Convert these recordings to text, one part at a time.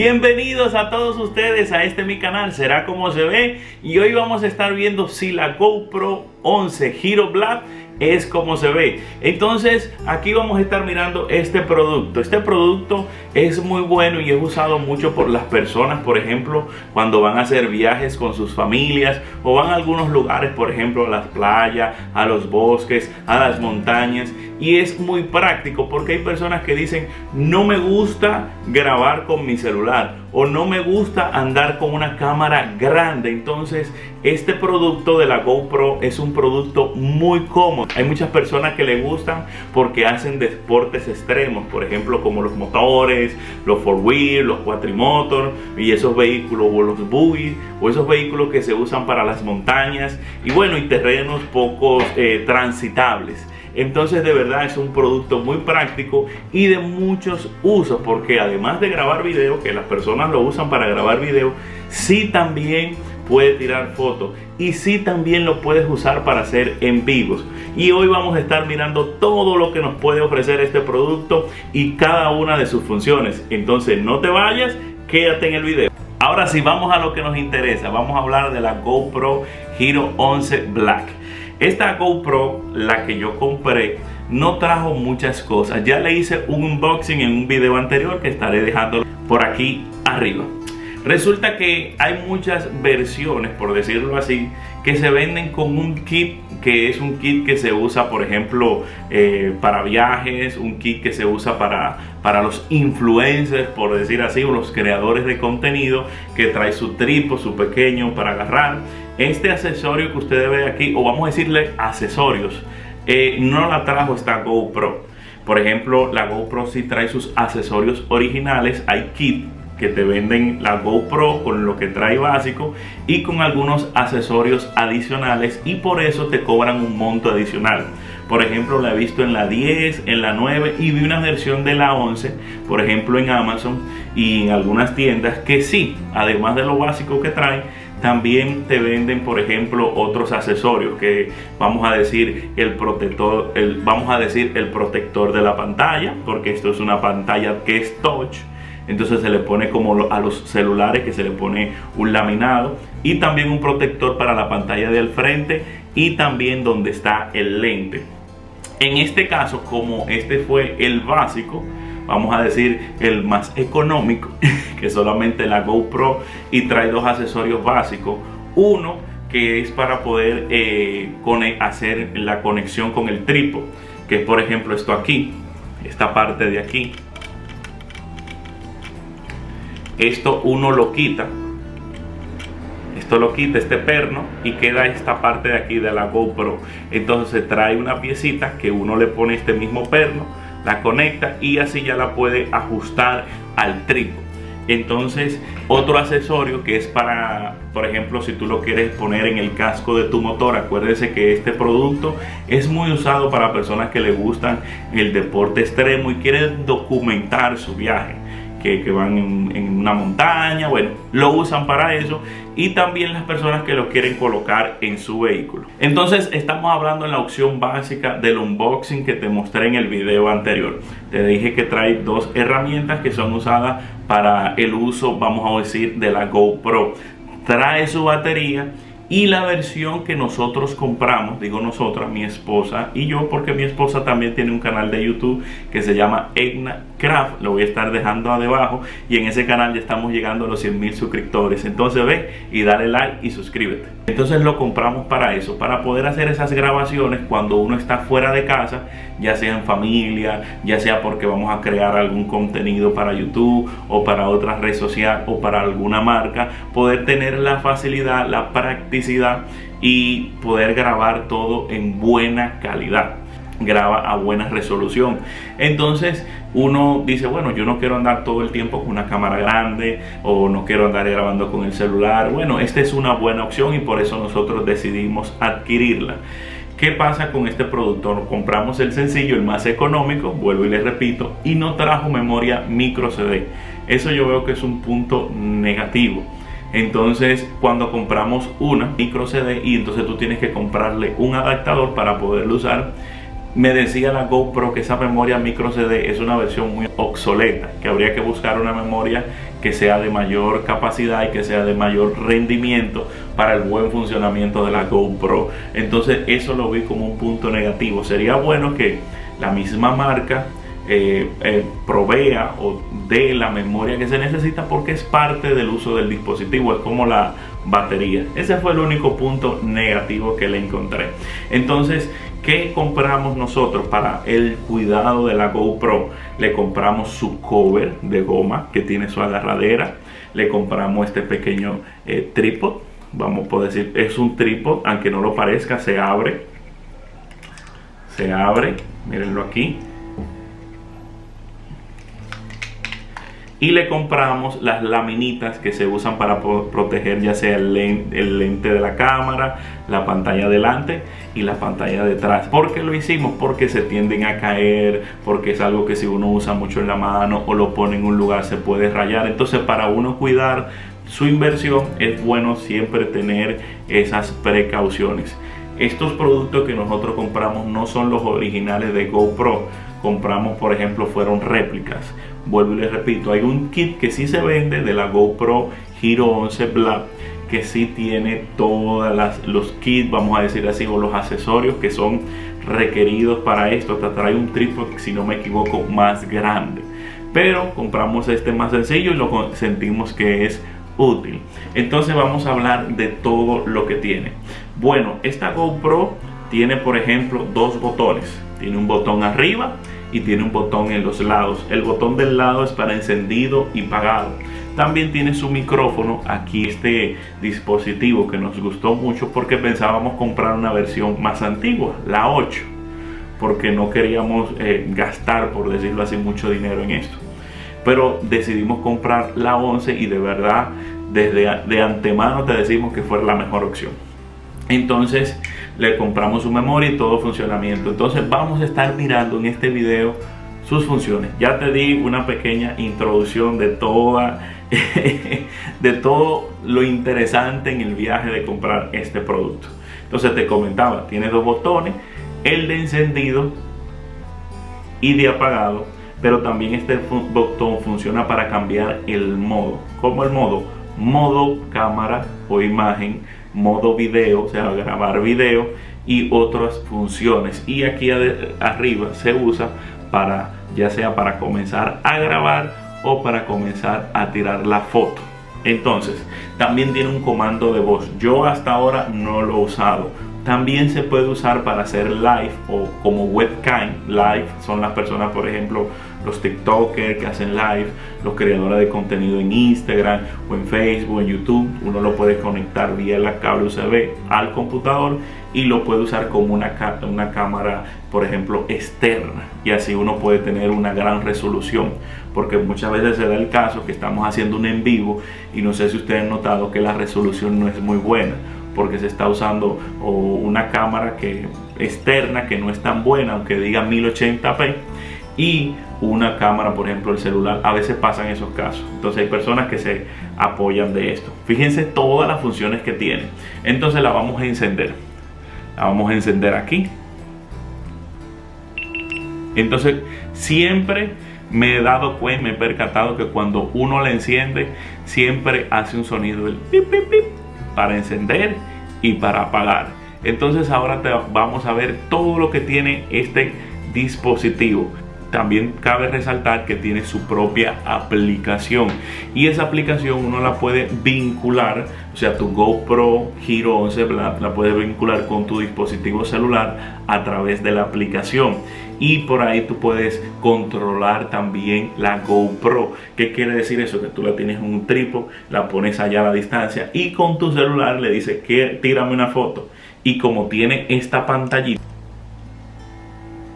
Bienvenidos a todos ustedes a mi canal, será como se ve, y hoy vamos a estar viendo si la GoPro 11 Hero Black es como se ve. Entonces aquí vamos a estar mirando este producto. Este producto es muy bueno y es usado mucho por las personas, por ejemplo, cuando van a hacer viajes con sus familias o van a algunos lugares, por ejemplo, a las playas, a los bosques, a las montañas. Y es muy práctico porque hay personas que dicen: no me gusta grabar con mi celular o no me gusta andar con una cámara grande. Entonces este producto de la GoPro es un producto muy cómodo. Hay muchas personas que le gustan porque hacen deportes extremos, por ejemplo, como los motores, los four wheel, los cuatrimotor y esos vehículos, o los buggy, o esos vehículos que se usan para las montañas y bueno, y terrenos pocos transitables. Entonces de verdad es un producto muy práctico y de muchos usos, porque además de grabar video, que las personas lo usan para grabar video, sí también puede tirar fotos y sí también lo puedes usar para hacer en vivos. Y hoy vamos a estar mirando todo lo que nos puede ofrecer este producto y cada una de sus funciones. Entonces no te vayas, quédate en el video. Ahora sí, vamos a lo que nos interesa. Vamos a hablar de la GoPro Hero 11 Black. Esta GoPro, la que yo compré, no trajo muchas cosas. Ya le hice un unboxing en un video anterior que estaré dejando por aquí arriba. Resulta que hay muchas versiones, por decirlo así, que se venden con un kit, que es un kit que se usa, por ejemplo, para viajes, un kit que se usa para los influencers, por decir así, o los creadores de contenido, que trae su trípode, su pequeño para agarrar. Este accesorio que ustedes ven aquí, o vamos a decirle accesorios, no la trajo esta GoPro. Por ejemplo, la GoPro sí trae sus accesorios originales. Hay kit que te venden la GoPro con lo que trae básico y con algunos accesorios adicionales, y por eso te cobran un monto adicional. Por ejemplo, la he visto en la 10, en la 9 y vi una versión de la 11, por ejemplo en Amazon y en algunas tiendas, que sí, además de lo básico que trae, también te venden, por ejemplo, otros accesorios, que vamos a decir el protector, el protector de la pantalla, porque esto es una pantalla que es touch. Entonces se le pone como a los celulares, que se le pone un laminado, y también un protector para la pantalla del frente y también donde está el lente. En este caso, como este fue el básico, vamos a decir el más económico, que solamente la GoPro, y trae dos accesorios básicos. Uno que es para poder hacer la conexión con el trípode, que es por ejemplo esto aquí, esta parte de aquí. Esto uno lo quita, este perno, y queda esta parte de aquí de la GoPro. Entonces trae una piecita que uno le pone este mismo perno, la conecta y así ya la puede ajustar al trípode. Entonces otro accesorio que es para, por ejemplo, si tú lo quieres poner en el casco de tu motor. Acuérdese que este producto es muy usado para personas que le gustan el deporte extremo y quieren documentar su viaje, que van en una montaña. Bueno, lo usan para eso, y también las personas que lo quieren colocar en su vehículo. Entonces estamos hablando en la opción básica del unboxing que te mostré en el video anterior. Te dije que trae dos herramientas que son usadas para el uso, vamos a decir, de la GoPro. Trae su batería, y la versión que nosotros compramos, digo nosotras, mi esposa y yo, porque mi esposa también tiene un canal de YouTube que se llama Edna Craft, lo voy a estar dejando debajo, y en ese canal ya estamos llegando a los 100,000 suscriptores. Entonces ve y dale like y suscríbete. Entonces lo compramos para eso, para poder hacer esas grabaciones cuando uno está fuera de casa, ya sea en familia, ya sea porque vamos a crear algún contenido para YouTube o para otra red social o para alguna marca, poder tener la facilidad, la practicidad y poder grabar todo en buena calidad. Graba a buena resolución. Entonces uno dice: bueno, yo no quiero andar todo el tiempo con una cámara grande, o no quiero andar grabando con el celular. Bueno, esta es una buena opción y por eso nosotros decidimos adquirirla. ¿Qué pasa con este producto? Compramos el sencillo, el más económico, vuelvo y les repito, y no trajo memoria micro CD. Eso yo veo que es un punto negativo. Entonces cuando compramos una micro CD y entonces tú tienes que comprarle un adaptador para poderlo usar, me decía la GoPro que esa memoria micro CD es una versión muy obsoleta, que habría que buscar una memoria que sea de mayor capacidad y que sea de mayor rendimiento para el buen funcionamiento de la GoPro. Entonces eso lo vi como un punto negativo. Sería bueno que la misma marca provea o dé la memoria que se necesita, porque es parte del uso del dispositivo, es como la batería. Ese fue el único punto negativo que le encontré. Entonces, ¿qué compramos nosotros para el cuidado de la GoPro? Le compramos su cover de goma que tiene su agarradera, le compramos este pequeño trípode, vamos a poder decir, es un trípode, aunque no lo parezca, se abre, mírenlo aquí. Y le compramos las laminitas que se usan para proteger ya sea el lente de la cámara, la pantalla delante y la pantalla detrás. ¿Por qué lo hicimos? Porque se tienden a caer, porque es algo que si uno usa mucho en la mano o lo pone en un lugar se puede rayar. Entonces, para uno cuidar su inversión es bueno siempre tener esas precauciones. Estos productos que nosotros compramos no son los originales de GoPro. Compramos, por ejemplo, fueron réplicas. Vuelvo y les repito, hay un kit que sí se vende de la GoPro Hero 11 Black, que sí tiene todos los kits, vamos a decir así, o los accesorios que son requeridos para esto. Hasta trae un trípode, si no me equivoco, más grande. Pero compramos este más sencillo y lo sentimos que es útil. Entonces vamos a hablar de todo lo que tiene. Bueno, esta GoPro tiene, por ejemplo, dos botones. Tiene un botón arriba y tiene un botón en los lados. El botón del lado es para encendido y apagado. También tiene su micrófono aquí, este dispositivo que nos gustó mucho porque pensábamos comprar una versión más antigua, la 8, porque no queríamos gastar, por decirlo así, mucho dinero en esto. Pero decidimos comprar la 11 y de verdad de antemano te decimos que fue la mejor opción. Entonces le compramos su memoria y todo funcionamiento. Entonces vamos a estar mirando en este video sus funciones. Ya te di una pequeña introducción de de todo lo interesante en el viaje de comprar este producto. Entonces te comentaba, tiene dos botones, el de encendido y de apagado, pero también este botón funciona para cambiar el modo. ¿Cómo el modo? Modo cámara o imagen, modo video, o sea, grabar video y otras funciones. Y aquí arriba se usa para, ya sea para comenzar a grabar o para comenzar a tirar la foto. Entonces, también tiene un comando de voz. Yo hasta ahora no lo he usado. También se puede usar para hacer live o como webcam. Live son las personas, por ejemplo, los TikTokers que hacen live, los creadores de contenido en Instagram o en Facebook, en YouTube. Uno lo puede conectar vía la cable USB al computador y lo puede usar como una cámara, por ejemplo, externa, y así uno puede tener una gran resolución, porque muchas veces se da el caso que estamos haciendo un en vivo y no sé si ustedes han notado que la resolución no es muy buena, porque se está usando una cámara externa que no es tan buena, aunque diga 1080p, y una cámara, por ejemplo, el celular. A veces pasan esos casos. Entonces hay personas que se apoyan de esto. Fíjense todas las funciones que tiene. Entonces la vamos a encender. La vamos a encender aquí. Entonces siempre me he dado cuenta, me he percatado que cuando uno la enciende, siempre hace un sonido del pip, pip, pip, para encender y para apagar. Entonces ahora vamos a ver todo lo que tiene este dispositivo. También cabe resaltar que tiene su propia aplicación, y esa aplicación uno la puede vincular, o sea, tu GoPro Hero 11 Black la puedes vincular con tu dispositivo celular a través de la aplicación, y por ahí tú puedes controlar también la GoPro. ¿Qué quiere decir eso? Que tú la tienes en un trípode, la pones allá a la distancia y con tu celular le dices que tírame una foto, y como tiene esta pantallita,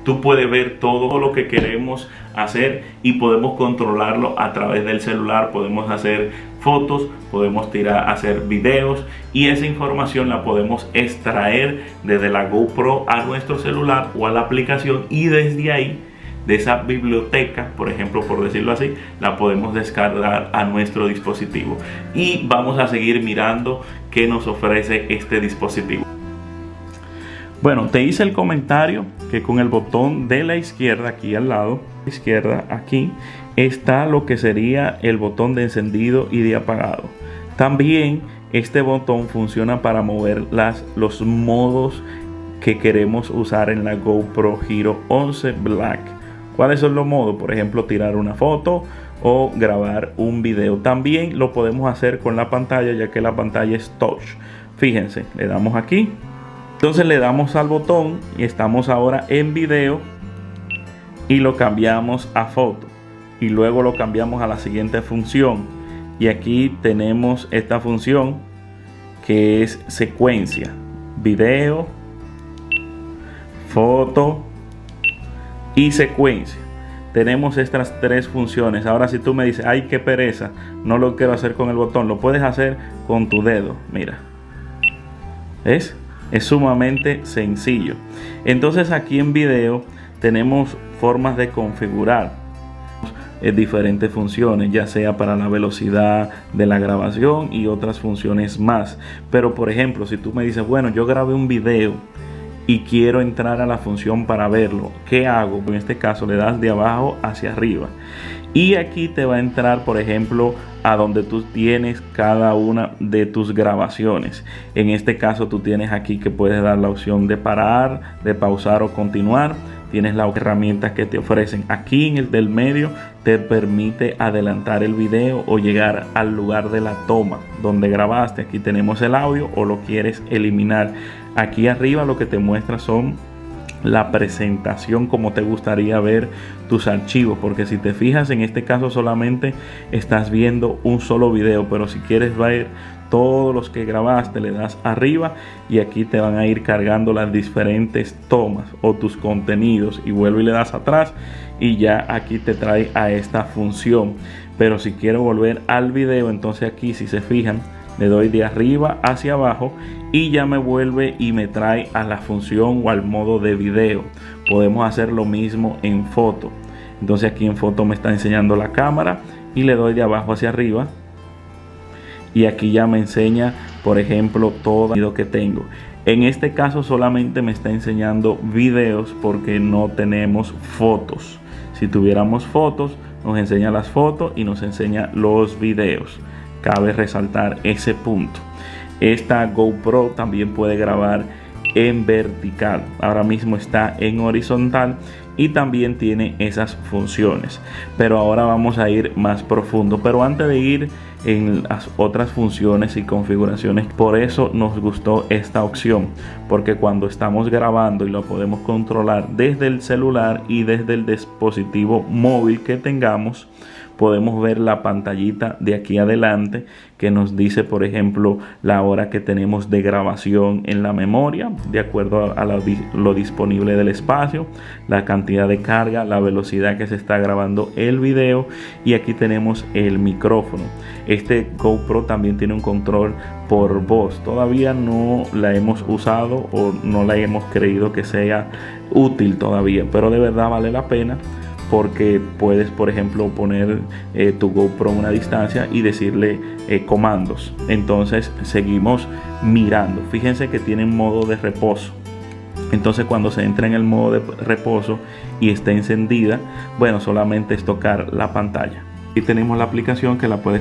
tú puedes ver todo lo que queremos hacer y podemos controlarlo a través del celular. Podemos hacer fotos, podemos hacer videos, y esa información la podemos extraer desde la GoPro a nuestro celular o a la aplicación, y desde ahí, de esa biblioteca, por ejemplo, por decirlo así, la podemos descargar a nuestro dispositivo. Y vamos a seguir mirando qué nos ofrece este dispositivo. Bueno, te hice el comentario que con el botón de la izquierda, aquí al lado, izquierda, aquí, está lo que sería el botón de encendido y de apagado. También este botón funciona para mover los modos que queremos usar en la GoPro Hero 11 Black. ¿Cuáles son los modos? Por ejemplo, tirar una foto o grabar un video. También lo podemos hacer con la pantalla, ya que la pantalla es touch. Fíjense, le damos aquí. Entonces le damos al botón y estamos ahora en video y lo cambiamos a foto. Y luego lo cambiamos a la siguiente función. Y aquí tenemos esta función que es secuencia. Video, foto y secuencia. Tenemos estas tres funciones. Ahora si tú me dices, ay, qué pereza, no lo quiero hacer con el botón, lo puedes hacer con tu dedo. Mira, ¿ves? Es sumamente sencillo. Entonces aquí en video tenemos formas de configurar diferentes funciones, ya sea para la velocidad de la grabación y otras funciones más. Pero por ejemplo, si tú me dices, bueno, yo grabé un video y quiero entrar a la función para verlo, ¿qué hago? En este caso le das de abajo hacia arriba y aquí te va a entrar, por ejemplo, a donde tú tienes cada una de tus grabaciones. En este caso tú tienes aquí que puedes dar la opción de parar, de pausar o continuar. Tienes las herramientas que te ofrecen. Aquí en el del medio te permite adelantar el video o llegar al lugar de la toma donde grabaste. Aquí tenemos el audio o lo quieres eliminar. Aquí arriba lo que te muestra son la presentación, como te gustaría ver tus archivos, porque si te fijas en este caso solamente estás viendo un solo video, pero si quieres ver todos los que grabaste le das arriba y aquí te van a ir cargando las diferentes tomas o tus contenidos y vuelvo y le das atrás y ya aquí te trae a esta función. Pero si quiero volver al video, entonces aquí si se fijan le doy de arriba hacia abajo y ya me vuelve y me trae a la función o al modo de video. Podemos hacer lo mismo en foto. Entonces aquí en foto me está enseñando la cámara y le doy de abajo hacia arriba y aquí ya me enseña, por ejemplo, todo lo que tengo. En este caso solamente me está enseñando videos porque no tenemos fotos. Si tuviéramos fotos nos enseña las fotos y nos enseña los videos. Cabe resaltar ese punto. Esta GoPro también puede grabar en vertical. Ahora mismo está en horizontal y también tiene esas funciones. Pero ahora vamos a ir más profundo. Pero antes de ir en las otras funciones y configuraciones, por eso nos gustó esta opción, porque cuando estamos grabando y lo podemos controlar desde el celular y desde el dispositivo móvil que tengamos, podemos ver la pantallita de aquí adelante que nos dice, por ejemplo, la hora que tenemos de grabación en la memoria, de acuerdo a lo disponible del espacio, la cantidad de carga, la velocidad que se está grabando el video y aquí tenemos el micrófono. Este GoPro también tiene un control por voz. Todavía no la hemos usado o no la hemos creído que sea útil todavía, pero de verdad vale la pena, porque puedes, por ejemplo, poner tu GoPro a una distancia y decirle comandos. Entonces seguimos mirando. Fíjense que tiene modo de reposo. Entonces cuando se entra en el modo de reposo y está encendida, bueno, solamente es tocar la pantalla. Y tenemos la aplicación que la puedes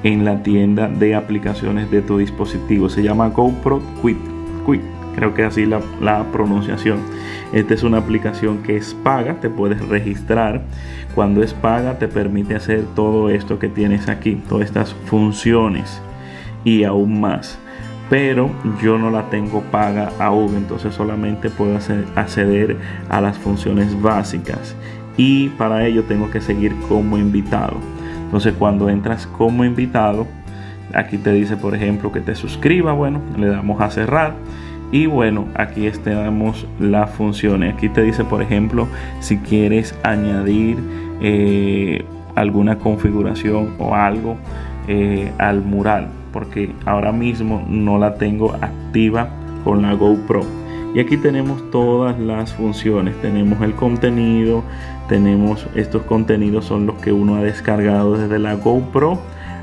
en la tienda de aplicaciones de tu dispositivo. Se llama GoPro Quik. Creo que así la pronunciación. Esta es una aplicación que es paga, te puedes registrar. Cuando es paga te permite hacer todo esto que tienes aquí, todas estas funciones y aún más. Pero yo no la tengo paga aún, entonces solamente puedo acceder a las funciones básicas y para ello tengo que seguir como invitado. Entonces cuando entras como invitado, aquí te dice, por ejemplo, que te suscribas. Bueno, le damos a cerrar. Y bueno, aquí tenemos las funciones. Aquí te dice, por ejemplo, si quieres añadir alguna configuración o algo al mural, porque ahora mismo no la tengo activa con la GoPro. Y aquí tenemos todas las funciones. Tenemos el contenido, tenemos estos contenidos son los que uno ha descargado desde la GoPro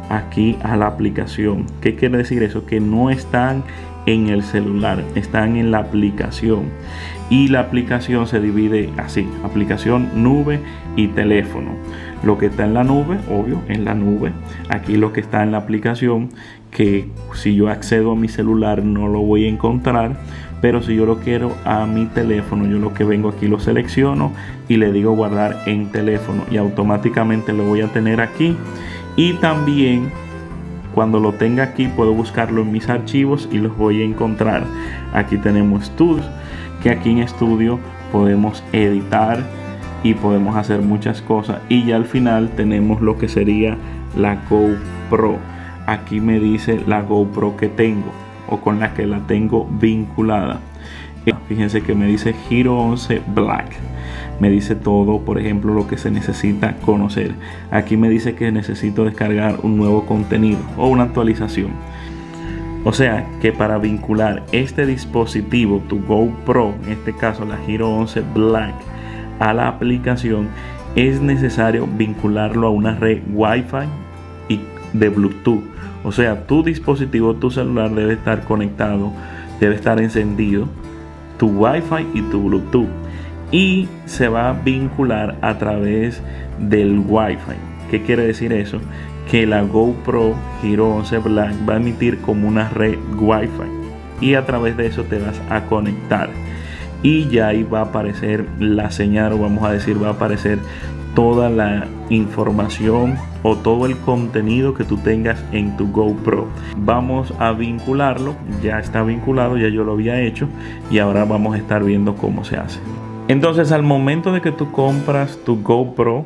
aquí a la aplicación. ¿Qué quiere decir eso? Que no están en el celular, están en la aplicación. Y la aplicación se divide así: aplicación, nube y teléfono. Lo que está en la nube, obvio, en la nube. Aquí lo que está en la aplicación, que si yo accedo a mi celular no lo voy a encontrar, pero si yo lo quiero a mi teléfono, yo lo que vengo aquí lo selecciono y le digo guardar en teléfono, y automáticamente lo voy a tener aquí. Y también cuando lo tenga aquí puedo buscarlo en mis archivos y los voy a encontrar. Aquí tenemos Studio, que aquí en Studio podemos editar y podemos hacer muchas cosas. Y ya al final tenemos lo que sería la GoPro. Aquí me dice la GoPro que tengo o con la que la tengo vinculada. Fíjense que me dice Hero 11 Black. Me dice todo, por ejemplo, lo que se necesita conocer. Aquí me dice que necesito descargar un nuevo contenido o una actualización. O sea que para vincular este dispositivo, tu GoPro, en este caso la Hero 11 Black, a la aplicación, es necesario vincularlo a una red Wi-Fi y de Bluetooth. O sea, tu dispositivo, tu celular debe estar conectado, debe estar encendido, tu Wi-Fi y tu Bluetooth, y se va a vincular a través del Wi-Fi. ¿Qué quiere decir eso? Que la GoPro Hero 11 Black va a emitir como una red Wi-Fi y a través de eso te vas a conectar, y ya ahí va a aparecer la señal, o vamos a decir, va a aparecer toda la información o todo el contenido que tú tengas en tu GoPro. Vamos a vincularlo. Ya está vinculado, ya yo lo había hecho, y ahora vamos a estar viendo cómo se hace. Entonces, al momento de que tú compras tu GoPro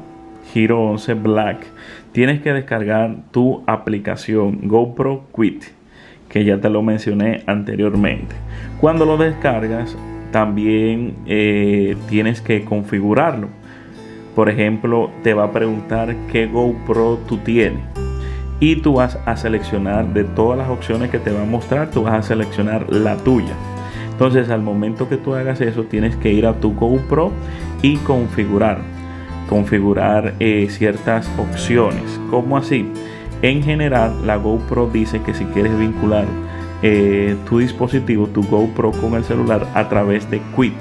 Hero 11 Black, tienes que descargar tu aplicación GoPro Quit, que ya te lo mencioné anteriormente. Cuando lo descargas, también tienes que configurarlo. Por ejemplo, te va a preguntar qué GoPro tú tienes, y tú vas a seleccionar de todas las opciones que te va a mostrar, tú vas a seleccionar la tuya. Entonces, al momento que tú hagas eso, tienes que ir a tu GoPro y configurar ciertas opciones. ¿Cómo así? En general, la GoPro dice que si quieres vincular tu dispositivo, tu GoPro, con el celular a través de Quit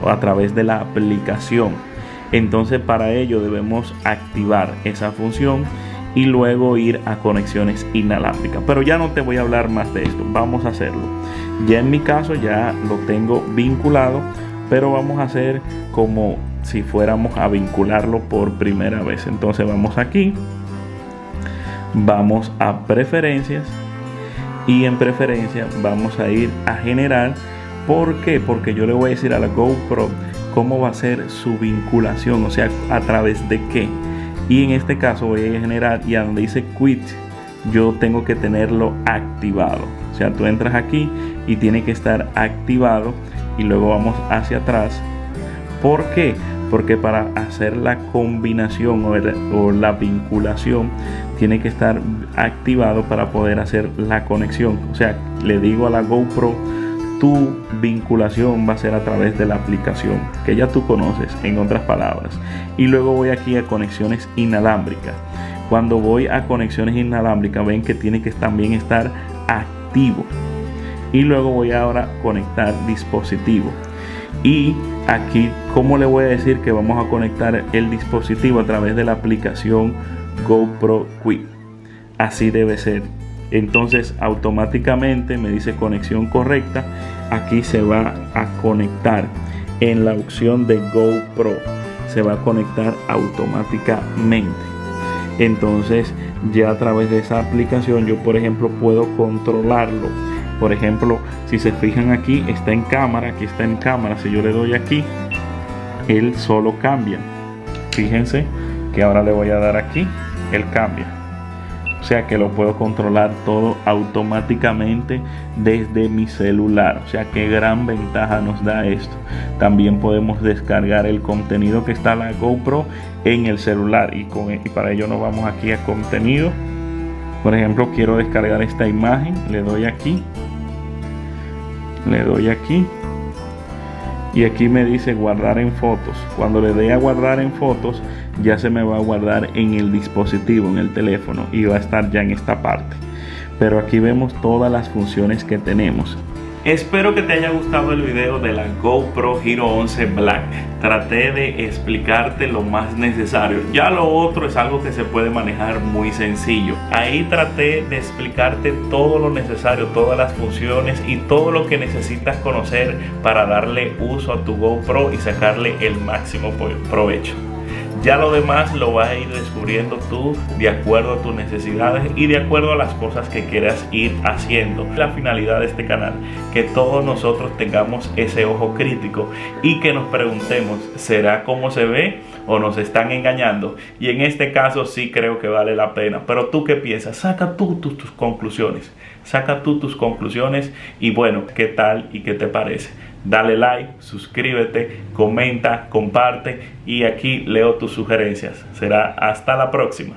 o a través de la aplicación, entonces para ello debemos activar esa función y luego ir a conexiones inalámbricas. Pero ya no te voy a hablar más de esto, vamos a hacerlo. Ya en mi caso ya lo tengo vinculado, pero vamos a hacer como si fuéramos a vincularlo por primera vez. Entonces vamos aquí, vamos a preferencias, y en preferencias vamos a ir a generar. ¿Por qué? Porque yo le voy a decir a la GoPro cómo va a ser su vinculación, o sea, a través de qué. Y en este caso voy a generar, y a donde dice Quit, yo tengo que tenerlo activado. O sea, tú entras aquí y tiene que estar activado, y luego vamos hacia atrás. ¿Por qué? Porque para hacer la combinación o la vinculación tiene que estar activado para poder hacer la conexión. O sea, le digo a la GoPro, tu vinculación va a ser a través de la aplicación que ya tú conoces, en otras palabras. Y luego voy aquí a conexiones inalámbricas. Cuando voy a conexiones inalámbricas, ven que tiene que también estar activo. Y luego voy ahora a conectar dispositivo. Y aquí, ¿cómo le voy a decir que vamos a conectar el dispositivo? A través de la aplicación GoPro Quit. Así debe ser. Entonces automáticamente me dice conexión correcta. Aquí se va a conectar en la opción de GoPro, se va a conectar automáticamente. Entonces ya a través de esa aplicación yo, por ejemplo, puedo controlarlo. Por ejemplo, si se fijan, aquí está en cámara, aquí está en cámara. Si yo le doy aquí, él solo cambia. Fíjense que ahora le voy a dar aquí, él cambia. O sea que lo puedo controlar todo automáticamente desde mi celular. O sea, qué gran ventaja nos da esto. También podemos descargar el contenido que está en la GoPro en el celular. Y para ello nos vamos aquí a contenido. Por ejemplo, quiero descargar esta imagen. Le doy aquí. Le doy aquí. Y aquí me dice guardar en fotos. Cuando le dé a guardar en fotos, ya se me va a guardar en el dispositivo, en el teléfono, y va a estar ya en esta parte. Pero aquí vemos todas las funciones que tenemos. Espero que te haya gustado el video de la GoPro Hero 11 Black. Traté de explicarte lo más necesario. Ya lo otro es algo que se puede manejar muy sencillo. Ahí traté de explicarte todo lo necesario, todas las funciones y todo lo que necesitas conocer para darle uso a tu GoPro y sacarle el máximo provecho. Ya lo demás lo vas a ir descubriendo tú de acuerdo a tus necesidades y de acuerdo a las cosas que quieras ir haciendo. La finalidad de este canal, que todos nosotros tengamos ese ojo crítico y que nos preguntemos, ¿será como se ve o nos están engañando? Y en este caso sí creo que vale la pena. Pero tú, ¿qué piensas? Saca tú tus conclusiones. Saca tú tus conclusiones y bueno, ¿qué tal y qué te parece? Dale like, suscríbete, comenta, comparte y aquí leo tus sugerencias. Será hasta la próxima.